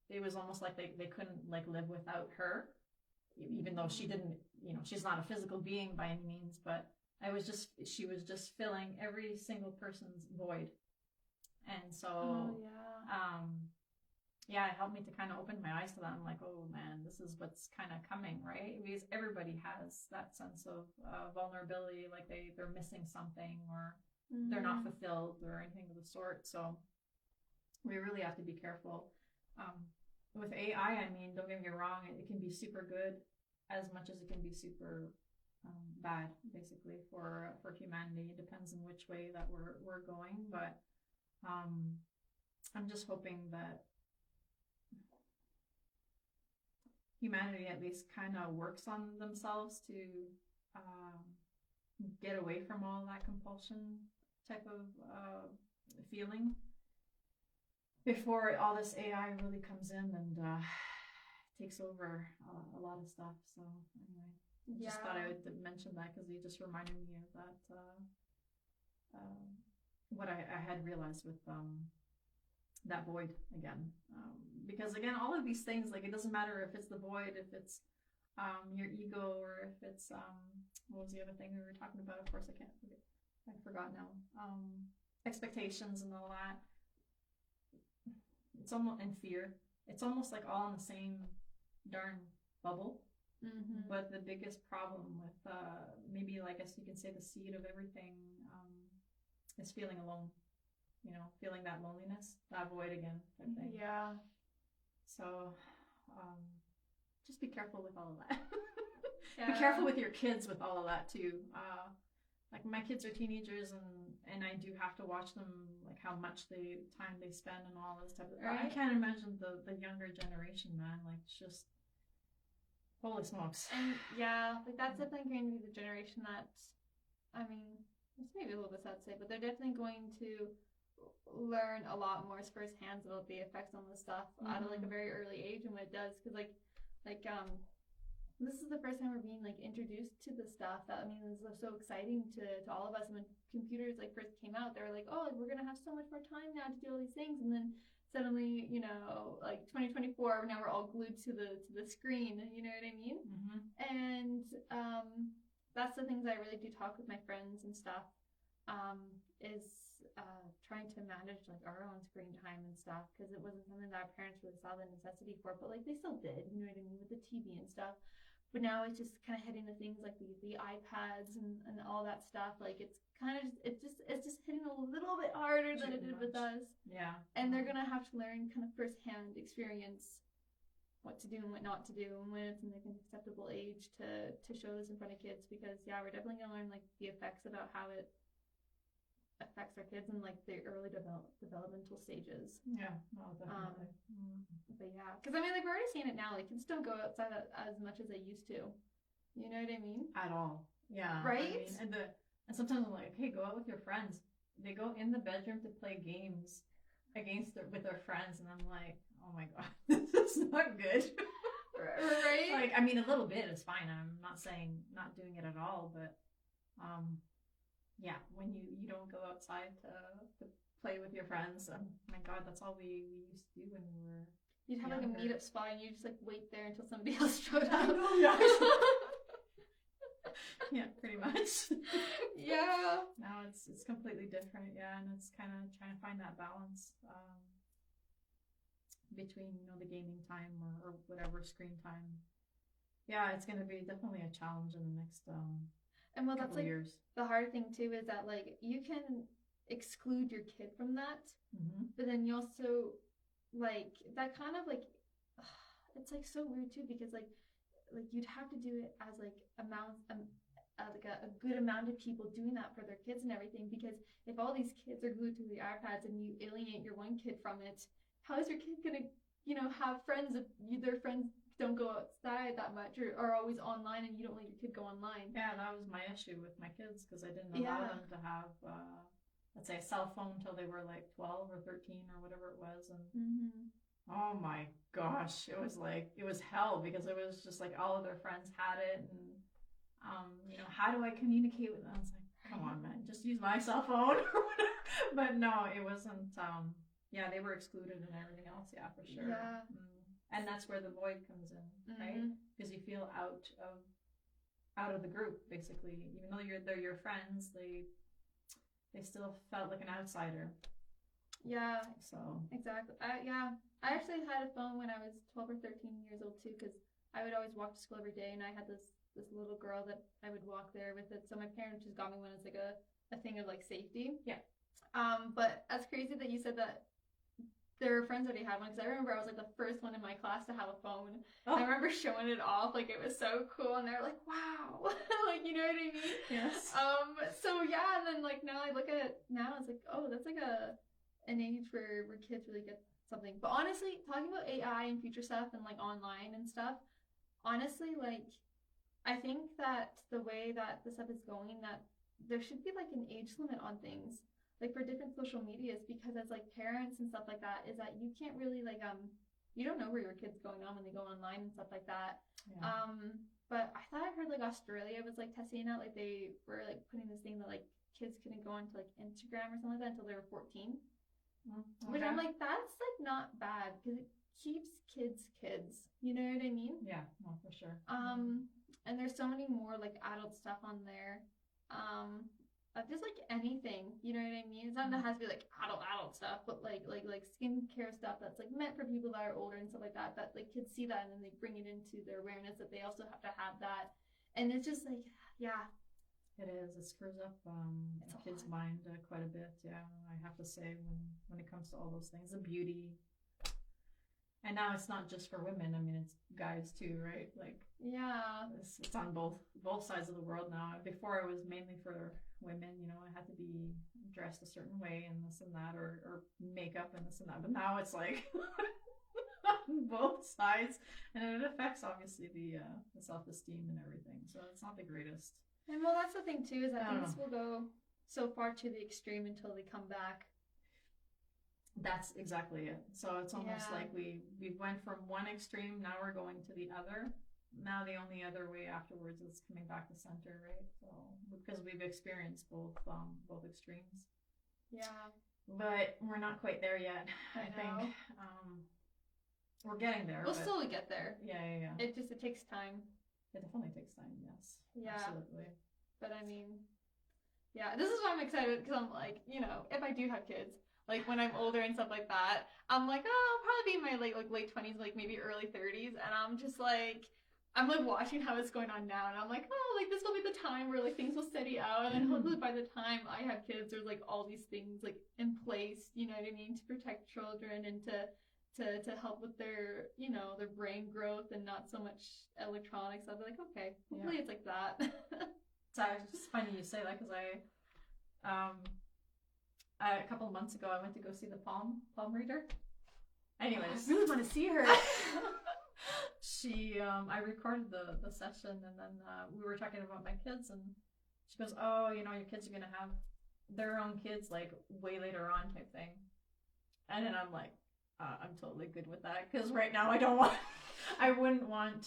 it was almost like they couldn't like live without her, even though she didn't, she's not a physical being by any means, but she was just filling every single person's void. And so it helped me to kind of open my eyes to that. I'm like, oh man, this is what's kind of coming, right? Because everybody has that sense of vulnerability, like they're missing something, or they're not fulfilled or anything of the sort. So we really have to be careful. With AI, I mean, don't get me wrong, it can be super good as much as it can be super bad, basically, for humanity. It depends on which way that we're going, but I'm just hoping that humanity at least kind of works on themselves to um, get away from all that compulsion type of feeling before all this AI really comes in and takes over a lot of stuff. So anyway, just thought I would mention that because you just reminded me of that. What I had realized with that void again, because again, all of these things, like, it doesn't matter if it's the void, if it's your ego, or if it's what was the other thing we were talking about? Of course, I forgot now. Expectations and all that. It's almost, and fear. It's almost like all in the same darn bubble. Mm-hmm. But the biggest problem with maybe, like, I guess you can say, the seed of everything is feeling alone. You know, feeling that loneliness, that void again, type thing. Yeah. So, just be careful with all of that. Be careful with your kids with all of that too. Like, my kids are teenagers, and I do have to watch them, like, how much time they spend and all this type of. Right? I can't imagine the younger generation, man. Like, it's just holy smokes. And yeah, like, that's definitely going to be the generation that, I mean, it's maybe a little bit sad to say, but they're definitely going to learn a lot more firsthand about the effects on this stuff at like a very early age, and what it does, because like this is the first time we're being, like, introduced to the stuff that, I mean, is so exciting to all of us. And when computers, like, first came out, they were like, oh, we're gonna have so much more time now to do all these things, and then suddenly, you know, like 2024, now we're all glued to the screen, you know what I mean? And that's the things I really do talk with my friends and stuff, is trying to manage, like, our own screen time and stuff, because it wasn't something that our parents really saw the necessity for, but, like, they still did, you know what I mean, with the TV and stuff. But now it's just kind of hitting the things like the iPads and all that stuff. Like, it's just hitting a little bit harder than it did with us. Yeah. And they're gonna have to learn kind of firsthand experience what to do and what not to do, and when it's in, like, an acceptable age to show this in front of kids. Because we're definitely gonna learn, like, the effects about how it affects our kids in, like, the early developmental stages. Yeah, no, definitely. But yeah, because I mean, like, we're already seeing it now. Like, kids don't go outside as much as they used to. You know what I mean? At all. Yeah. Right. I mean, and sometimes I'm like, hey, go out with your friends. They go in the bedroom to play games with their friends, and I'm like, oh my god, this is not good. Right. Like, I mean, a little bit is fine. I'm not saying not doing it at all, but yeah, when you don't go outside to play with your friends, my god, that's all we used to do when we were You'd have younger. like a meetup spot, and you just, like, wait there until somebody else showed up. I know, yeah. Yeah, pretty much. Yeah. Now it's completely different, yeah, and it's kind of trying to find that balance between, you know, the gaming time or whatever screen time. Yeah, it's gonna be definitely a challenge in the next and well, that's, like, years. The hard thing too is that, like, you can exclude your kid from that, but then you also, like, that kind of, like, it's, like, so weird too, because like you'd have to do it as, like, like a good amount of people doing that for their kids and everything, because if all these kids are glued to the iPads and you alienate your one kid from it, how is your kid gonna, you know, have friends if their friends don't go outside that much, or are always online, and you don't let your kid go online? Yeah, that was my issue with my kids, because I didn't allow them to have let's say a cell phone until they were like 12 or 13 or whatever it was, and oh my gosh, it was hell, because it was just like all of their friends had it, and you know, how do I communicate with them? I was like, come on, man, just use my cell phone or whatever. But no, it wasn't. Yeah, they were excluded and everything else. Yeah, for sure. Yeah. And that's where the void comes in, right? Because you feel out of the group, basically. Even though they're your friends, they still felt like an outsider. Yeah. So exactly. Yeah. I actually had a phone when I was 12 or 13 years old too, because I would always walk to school every day, and I had this little girl that I would walk there with it. So my parents just got me one as, like, a thing of, like, safety. Yeah. But that's crazy that you said that there were friends that already had one, because I remember I was like the first one in my class to have a phone. Oh. I remember showing it off, like it was so cool, and they're like, wow, like, you know what I mean? Yes. So yeah, and then like now I look at it now, it's like, oh, that's like an age where kids really get something. But honestly, talking about AI and future stuff and like online and stuff, honestly, like I think that the way that the stuff is going, that there should be like an age limit on things, like for different social medias, because as like parents and stuff like that, is that you can't really like you don't know where your kid's going on when they go online and stuff like that. Yeah. But I thought I heard like Australia was like testing out, like they were like putting this thing that like kids couldn't go onto like Instagram or something like that until they were 14. Okay. Which I'm like, that's like not bad, because it keeps kids. You know what I mean? Yeah, no, for sure. And there's so many more like adult stuff on there. Just like anything, you know what I mean? It's not that it has to be like adult stuff, but like skincare stuff that's like meant for people that are older and stuff like that. That like kids see that and then they bring it into their awareness that they also have to have that. And it's just like, yeah. It is. It screws up a kid's mind quite a bit. Yeah, I have to say, when it comes to all those things, the beauty. And now it's not just for women. I mean, it's guys too, right? Like, yeah, it's on both sides of the world now. Before it was mainly for women. You know, I had to be dressed a certain way and this and that, or makeup and this and that. But now it's like on both sides, and it affects obviously the self-esteem and everything. So it's not the greatest. And well, that's the thing too, is that things will go so far to the extreme until they come back. That's exactly it. So it's almost like we went from one extreme, now we're going to the other. Now the only other way afterwards is coming back to center, right? So because we've experienced both extremes. Yeah. But we're not quite there yet. I think we're getting there. We'll slowly get there. Yeah. It takes time. It definitely takes time, yes. Yeah. Absolutely. But I mean, yeah, this is why I'm excited, because I'm like, you know, if I do have kids, like when I'm older and stuff like that, I'm like, oh, I'll probably be in my late 20s, like maybe early 30s, and I'm just like, I'm like watching how it's going on now, and I'm like, oh, like this will be the time where like things will steady out, and then hopefully by the time I have kids, there's like all these things like in place, you know what I mean, to protect children and to help with their, you know, their brain growth and not so much electronics. I'll be like, okay, hopefully it's like that. So it's just funny you say that, because a couple of months ago I went to go see the palm reader. Anyways, I really want to see her. She I recorded the session, and then we were talking about my kids, and she goes, oh, you know, your kids are gonna have their own kids like way later on type thing. And then I'm like, I'm totally good with that, because right now I wouldn't want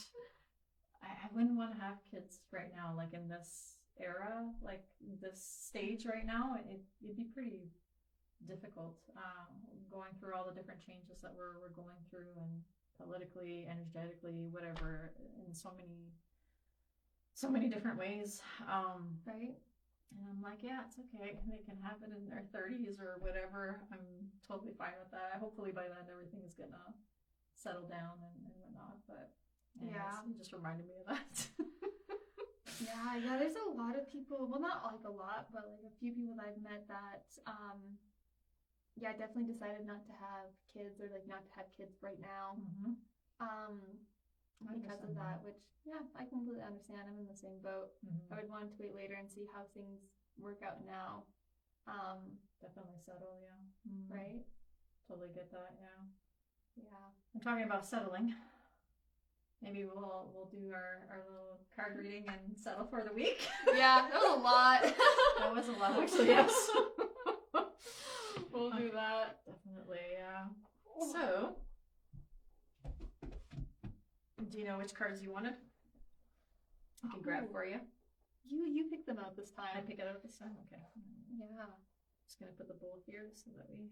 to have kids right now, like in this era, like this stage right now. It'd be pretty difficult going through all the different changes that we're going through, and politically, energetically, whatever, in so many different ways. Right. And I'm like, yeah, it's okay. They can have it in their 30s or whatever. I'm totally fine with that. Hopefully by then everything is gonna settle down and whatnot. But anyways, it just reminded me of that. Yeah. There's a lot of people. Well, not like a lot, but like a few people that I've met that, definitely decided not to have kids, or like not to have kids right now. Because of that, which I completely understand. I'm in the same boat. I would want to wait later and see how things work out now. Definitely settle, Right? Totally get that, yeah. Yeah. I'm talking about settling. Maybe we'll do our little card reading and settle for the week. Yeah, that was a lot. That was a lot, actually, yes. We'll do that. Definitely, yeah. So, do you know which cards you wanted? I can grab for you. You picked them out this time. I pick it out this time? Okay. Yeah. Just gonna put the bowl here so that we...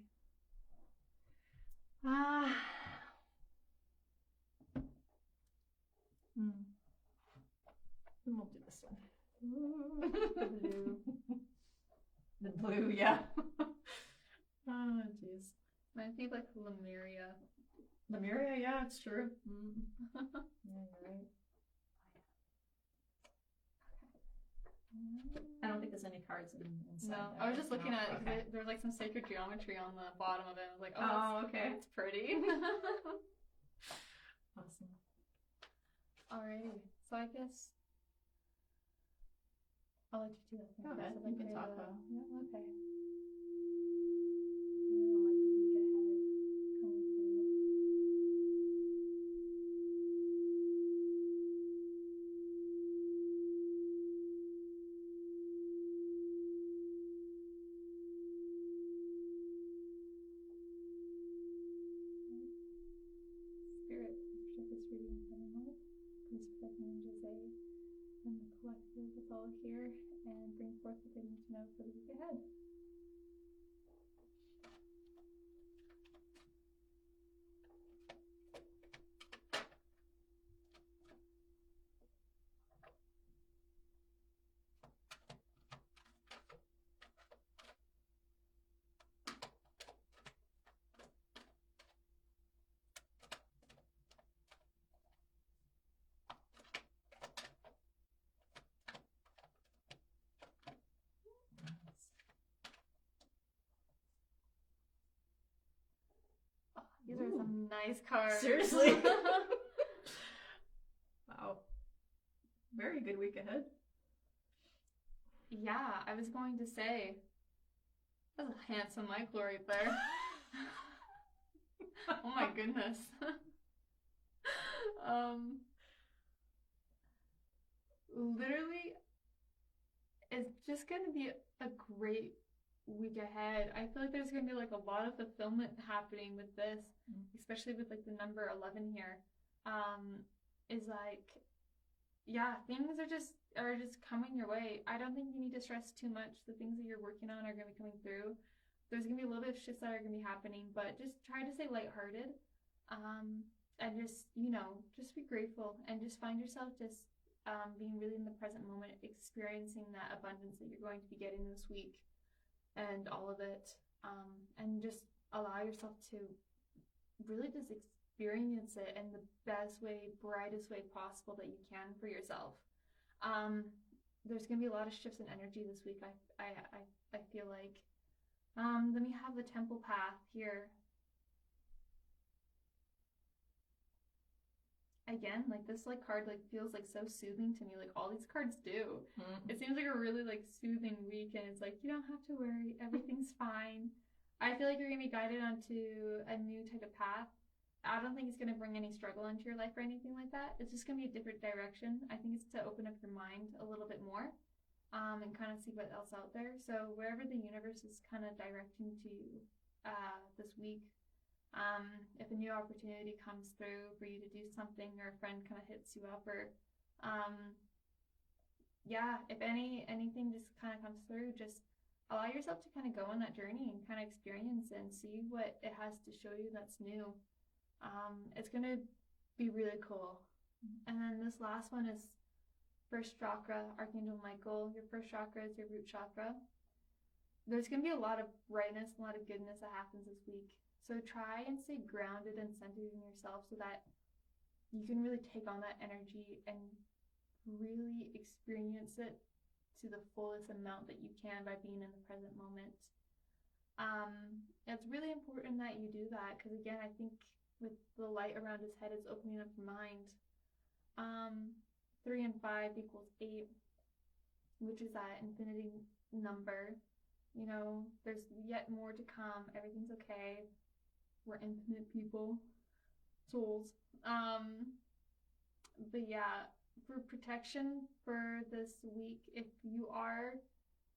We'll do this one. The blue. The blue, yeah. Oh, jeez. Might be like Lemuria. Lemuria, yeah, it's true. Yeah, you're right. I don't think this there's any cards inside. No, there. I was just looking No? at it because Okay. there's like some sacred geometry on the bottom of it. I was like, Oh, okay. that's pretty. Awesome. Alrighty, so I guess I'll let you do that. Go ahead. You can talk about. Yeah, okay. I like the week ahead coming through. Spirit, please protect this reading from the light. Please protect me and Jose and the collective that's all here, and bring forth what they need to know for the week ahead. These are some nice cards. Seriously. Wow. Very good week ahead. Yeah, I was going to say, that's a handsome Michael right there. Oh my goodness. Literally, it's just going to be a great week ahead. I feel like there's going to be like a lot of fulfillment happening with this, especially with like the number 11 here. Is like, yeah, things are just coming your way. I don't think you need to stress too much. The things that you're working on are going to be coming through. There's going to be a little bit of shifts that are going to be happening, but just try to stay lighthearted, and just, just be grateful and just find yourself just being really in the present moment, experiencing that abundance that you're going to be getting this week and all of it, and just allow yourself to really just experience it in the best way, brightest way possible that you can for yourself. There's going to be a lot of shifts in energy this week. I feel like. Then we have the temple path here. Again, like this like card like feels like so soothing to me, like all these cards do. It seems like a really like soothing week, and it's like you don't have to worry, everything's fine. I feel like you're gonna be guided onto a new type of path. I don't think it's gonna bring any struggle into your life or anything like that. It's just gonna be a different direction. I think it's to open up your mind a little bit more, and kind of see what else out there. So wherever the universe is kind of directing to this week, if a new opportunity comes through for you to do something, or a friend kind of hits you up, or if anything just kind of comes through, just allow yourself to kind of go on that journey and kind of experience and see what it has to show you that's new. It's going to be really cool. And then this last one is first chakra, Archangel Michael. Your first chakra is your root chakra. There's going to be a lot of brightness, a lot of goodness that happens this week. So try and stay grounded and centered in yourself so that you can really take on that energy and really experience it to the fullest amount that you can by being in the present moment. It's really important that you do that because, again, I think with the light around his head, it's opening up your mind. 3 and 5 equals 8, which is that infinity number. There's yet more to come. Everything's okay. We're infinite people, souls. But yeah, for protection for this week, if you are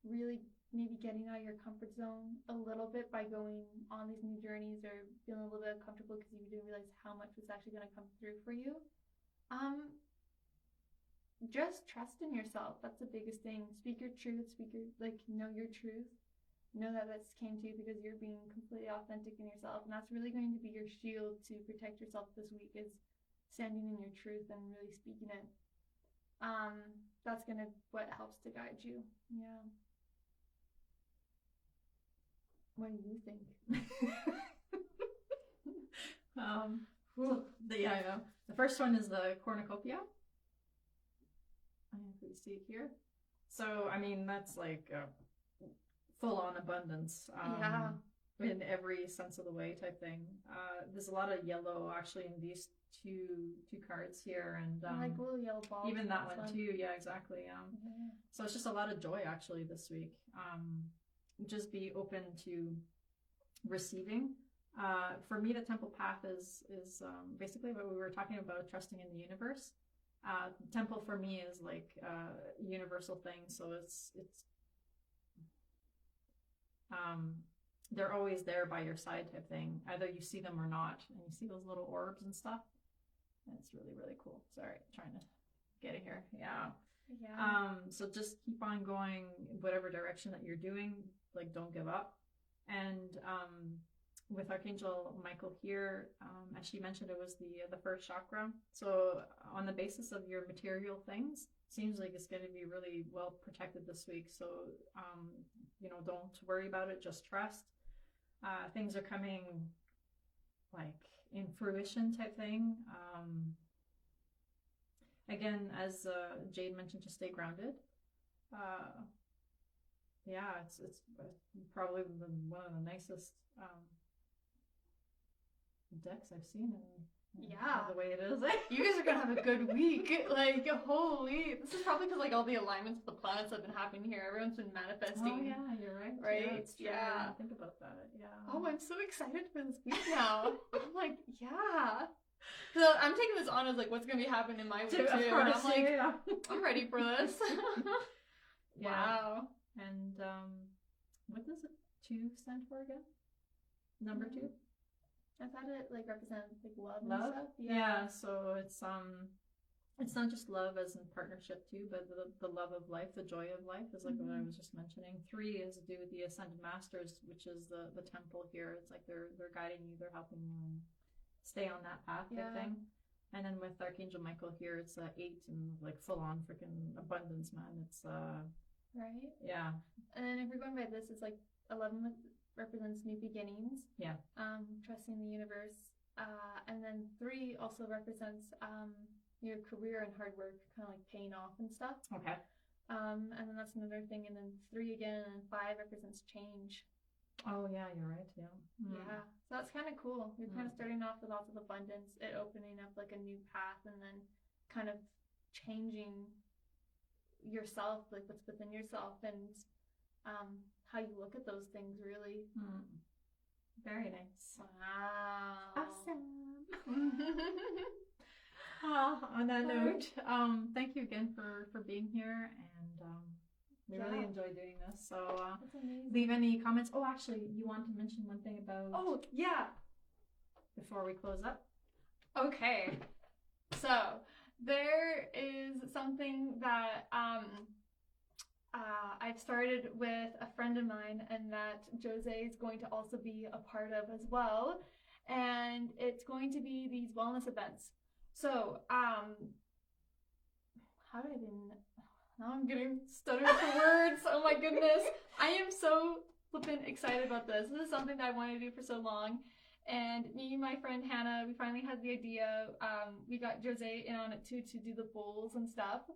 really maybe getting out of your comfort zone a little bit by going on these new journeys, or feeling a little bit uncomfortable because you didn't realize how much was actually going to come through for you, just trust in yourself. That's the biggest thing. Speak your truth. Know your truth. Know that this came to you because you're being completely authentic in yourself, and that's really going to be your shield to protect yourself this week, is standing in your truth and really speaking it. That's gonna what helps to guide you. Yeah. What do you think? I know. The first one is the cornucopia. I don't know if we see it here. So, I mean, that's like full on abundance. Yeah. In every sense of the way type thing. There's a lot of yellow actually in these two cards here, and I like little yellow balls. even that one too. Yeah, exactly. Yeah. So it's just a lot of joy actually this week. Just be open to receiving. For me, the temple path is basically what we were talking about, trusting in the universe. Temple for me is like a universal thing, so it's they're always there by your side type thing. Either you see them or not, and you see those little orbs and stuff. And it's really, really cool. Sorry, trying to get it here. Yeah. So just keep on going whatever direction that you're doing. Like, don't give up. And with Archangel Michael here, as she mentioned, it was the first chakra. So on the basis of your material things, seems like it's going to be really well protected this week. So don't worry about it. Just trust. Things are coming like in fruition type thing. Again, as Jade mentioned, to stay grounded. Yeah, it's probably one of the nicest decks I've seen in the way it is. You guys are gonna have a good week. Like, holy, this is probably because like all the alignments of the planets have been happening here. Everyone's been manifesting. Oh yeah, you're right. Right? Yeah. Think about that. Yeah. Oh, I'm so excited for this week now. I'm like, yeah. So I'm taking this on as like what's gonna be happening in my week too. Of course, and I'm like, yeah. I'm ready for this. Yeah. Wow. And what does 2 stand for again? Number 2? I thought it like represents like love and Love? stuff. Yeah, so it's not just love as in partnership too, but the love of life, the joy of life is like what I was just mentioning. 3 is to do with the Ascended Masters, which is the temple here. It's like they're guiding you, they're helping you stay on that path type thing. And then with Archangel Michael here, it's 8 and like full on freaking abundance, man. It's right. Yeah. And then if we're going by this, it's like 11 represents new beginnings. Yeah. Trusting the universe. And then 3 also represents your career and hard work kind of like paying off and stuff. Okay. And then that's another thing. And then 3 again, and then 5 represents change. Oh yeah, you're right. Yeah. Yeah. So that's kind of cool. You're kind of starting off with lots of abundance, it opening up like a new path, and then kind of changing yourself, like what's within yourself, and how you look at those things, really. Very nice. Wow. Awesome. On that note, thank you again for being here, and we really enjoy doing this. So leave any comments. Oh, actually, you want to mention one thing about... Oh, yeah. Before we close up? Okay. So there is something that I've started with a friend of mine, and that Jose is going to also be a part of as well. And it's going to be these wellness events. So, how do I even... Now I'm getting stuttered for words. Oh my goodness. I am so flippin' excited about this. This is something that I wanted to do for so long. And me and my friend Hannah, we finally had the idea. We got Jose in on it too, to do the bowls and stuff.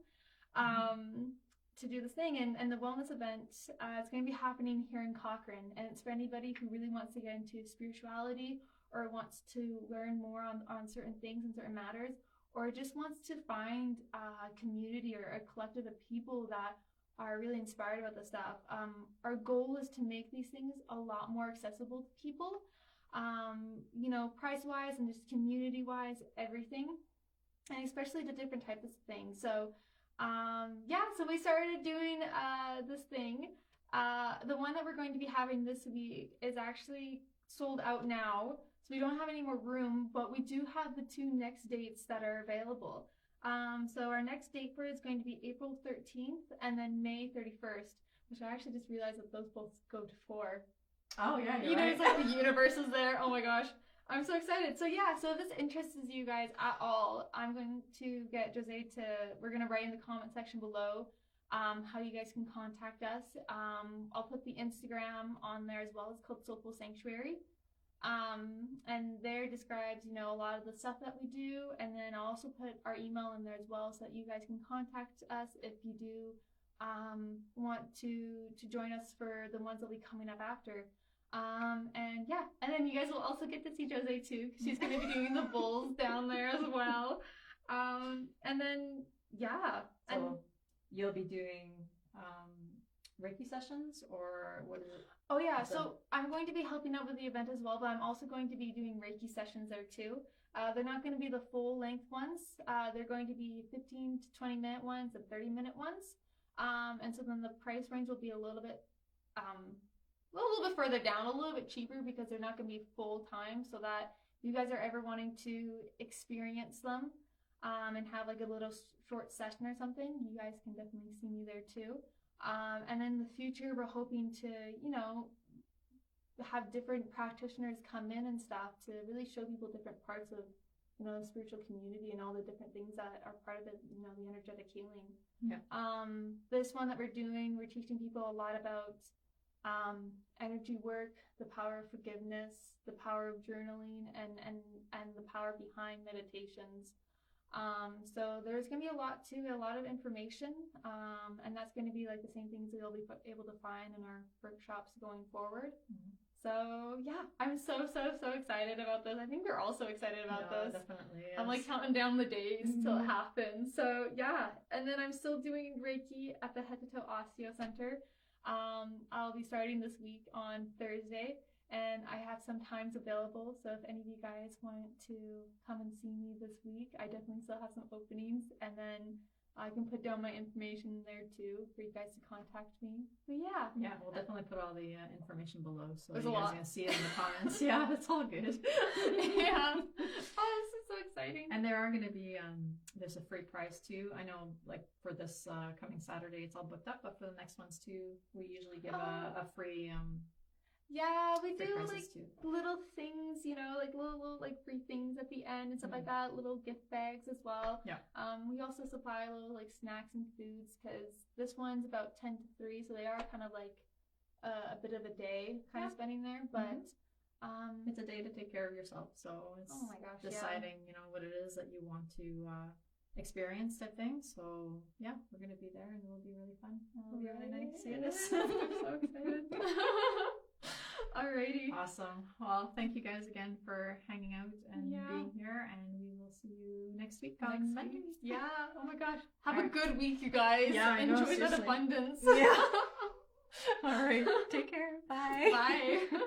To do this thing. And the wellness event, it's going to be happening here in Cochrane. And it's for anybody who really wants to get into spirituality, or wants to learn more on certain things and certain matters, or just wants to find a community or a collective of people that are really inspired about this stuff. Our goal is to make these things a lot more accessible to people, price-wise and just community-wise, everything, and especially the different types of things. So, so we started doing this thing. The one that we're going to be having this week is actually sold out now. So we don't have any more room, but we do have the 2 next dates that are available. So our next date for it is going to be April 13th and then May 31st, which I actually just realized that those both go to 4. Oh yeah, you're right. It's like the universe is there. Oh my gosh. I'm so excited. So yeah, so if this interests you guys at all, I'm going to get Jose we're going to write in the comment section below how you guys can contact us. I'll put the Instagram on there as well. It's called Soulful Sanctuary. And there describes, a lot of the stuff that we do. And then I'll also put our email in there as well, so that you guys can contact us if you do want to join us for the ones that'll be coming up after. And yeah, and then you guys will also get to see Jose too, because she's going to be doing the bulls down there as well. And then yeah, So and you'll be doing Reiki sessions, or what is it? oh yeah, so I'm going to be helping out with the event as well, but I'm also going to be doing Reiki sessions there too. They're not going to be the full length ones. They're going to be 15 to 20-minute ones and 30-minute ones. And so then the price range will be a little bit further down, a little bit cheaper, because they're not going to be full time, so that if you guys are ever wanting to experience them and have like a little short session or something, you guys can definitely see me there too. And in the future, we're hoping to, have different practitioners come in and stuff to really show people different parts of, the spiritual community and all the different things that are part of it, the energetic healing. Yeah. This one that we're doing, we're teaching people a lot about energy work, the power of forgiveness, the power of journaling, and the power behind meditations. So there's going to be a lot of information, and that's going to be like the same things that you'll be able to find in our workshops going forward. Mm-hmm. So yeah, I'm so excited about this. I think we're all so excited about this. Definitely. Yes. I'm like counting down the days till it happens. So yeah, and then I'm still doing Reiki at the Head to Toe Osteo Center. I'll be starting this week on Thursday, and I have some times available, so if any of you guys want to come and see me this week, I definitely still have some openings, and then I can put down my information there too for you guys to contact me. But yeah. Yeah, we'll definitely put all the information below, so there's you guys can see it in the comments. Yeah, that's all good. Yeah. Oh, this is so exciting. And there are going to be, there's a free prize too. I know, like for this coming Saturday, it's all booked up, but for the next ones too, we usually give a free yeah, we do like too. little things, like little like free things at the end and stuff like that, little gift bags as well. Yeah. We also supply little like snacks and foods, because this one's about 10 to 3, so they are kind of like a bit of a day kind of spending there, but it's a day to take care of yourself, so it's oh my gosh, deciding what it is that you want to experience type thing. So yeah, we're gonna be there, and it'll be really fun. It'll be really nice to see this. I'm so excited. Alrighty. Awesome. Well, thank you guys again for hanging out and being here, and we will see you next week on Monday. Yeah. Oh my gosh. Have a good week, you guys. Yeah, enjoy that abundance. Yeah. All right. Take care. Bye. Bye.